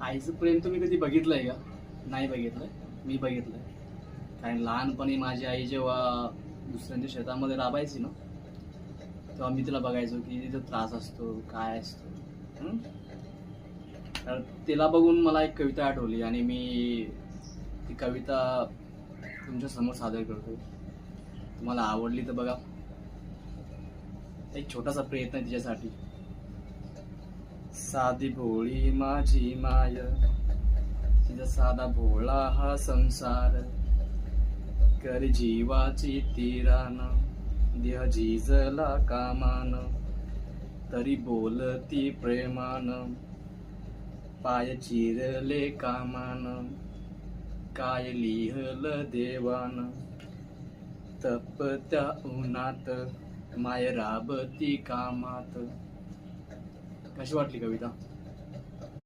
आईचं प्रेम तुम्ही कधी बघितलंय का? नाही बघितलंय. मी बघितलंय. कारण लहानपणी माझी आई जेव्हा दुसऱ्यांच्या शेतामध्ये राबायची ना, तेव्हा मी तिला बघायचो की तिचा त्रास असतो, काय असतो. तर तिला बघून मला एक कविता आठवली आणि मी ती कविता तुमच्या समोर सादर करतो. तुम्हाला आवडली तर बघा. एक छोटासा प्रयत्न आहे तिच्यासाठी. साधी भोळी माझी माय, तिचा साधा भोळा हा संसार, कर जीवाची तीरान, देह झिजला कामान, तरी बोलती प्रेमान, पाय चिरले कामान, काय लिहलं देवान, तपत्या उन्हात माय राबती कामात. कशी वाटली कविता?